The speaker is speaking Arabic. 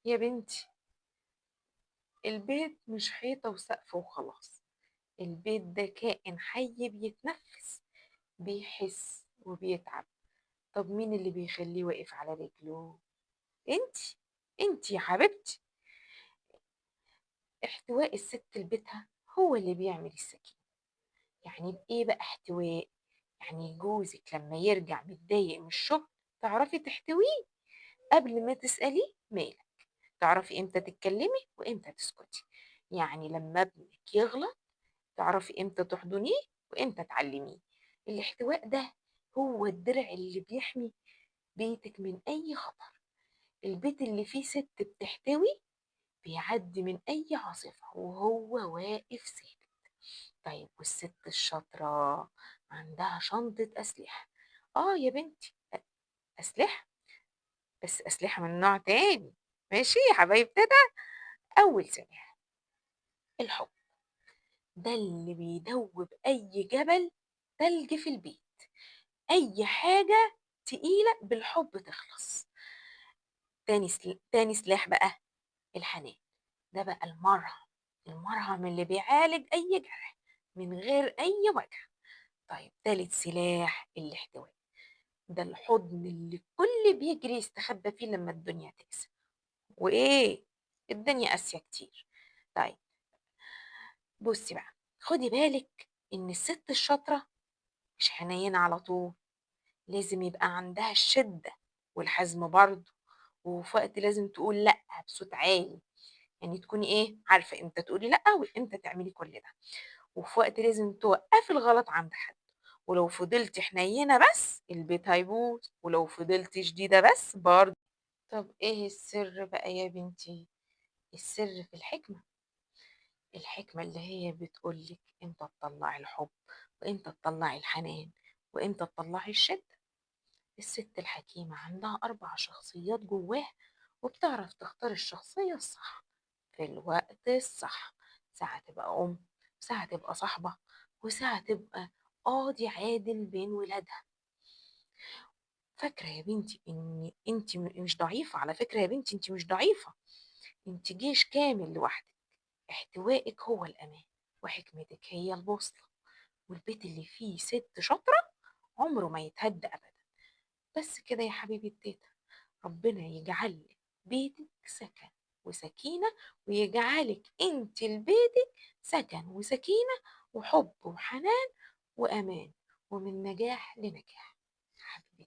يا بنتي، البيت مش حيطة وسقف وخلاص. البيت ده كائن حي بيتنفس، بيحس وبيتعب. طب مين اللي بيخليه واقف على رجله؟ انتي. انتي يا حبيبتي. احتواء الست لبيتها هو اللي بيعمل السكينة. يعني بإيه بقى احتواء؟ يعني جوزك لما يرجع متضايق من الشغل تعرفي تحتويه قبل ما تسأليه مالك. تعرفي امتى تتكلمي وامتى تسكتي. يعني لما ابنك يغلط تعرفي امتى تحضنيه وامتى تعلميه. الاحتواء ده هو الدرع اللي بيحمي بيتك من اي خطر. البيت اللي فيه ست بتحتوي بيعدي من اي عاصفة وهو واقف ثابت. طيب والست الشاطرة عندها شنطة أسلحة. اه يا بنتي، أسلحة، بس أسلحة من نوع تاني. ماشي يا حبايب تيتا. أول سلاح الحب، ده اللي بيدوب أي جبل تلج في البيت. أي حاجة تقيلة بالحب تخلص. تاني سلاح بقى الحنان، ده بقى المرهم. المرهم اللي بيعالج أي جرح من غير أي وجع. طيب تالت سلاح الاحتواء، ده الحضن اللي الكل بيجري يستخبى فيه لما الدنيا تقسى. وإيه، الدنيا قاسية كتير. طيب بصي بقى، خدي بالك إن الست الشاطرة مش حنينة على طول. لازم يبقى عندها الشدة والحزم برضه. وفي وقت لازم تقول لأ بصوت عالي. يعني تكوني إيه عارفة إمتى تقولي لأ وإمتى تعملي كل ده. وفي وقت لازم توقفي الغلط عند حد. ولو فضلتي حنينة بس البيت هيبوظ، ولو فضلتي شديدة بس برضه. طب إيه السر بقى يا بنتي؟ السر في الحكمة. الحكمة اللي هي بتقولك إمتى تطلعي الحب وإمتى تطلعي الحنان وإمتى تطلعي الشدة. الست الحكيمة عندها 4 شخصيات جواها، وبتعرف تختار الشخصية الصح في الوقت الصح. ساعة تبقى أم، وساعة تبقى صاحبة، وساعة تبقى قاضي عادل بين ولادها. فاكرة يا بنتي إن أنت مش ضعيفة. على فكرة يا بنتي أنت مش ضعيفة، أنت جيش كامل لوحدك. احتوائك هو الأمان، وحكمتك هي البوصلة. والبيت اللي فيه ست شاطرة عمره ما يتهد أبدا. بس كده يا حبيبي التيتا، ربنا يجعل لك بيتك سكن وسكينة، ويجعلك انت لبيتك سكن وسكينة وحب وحنان وأمان، ومن نجاح لنجاح. حبيبي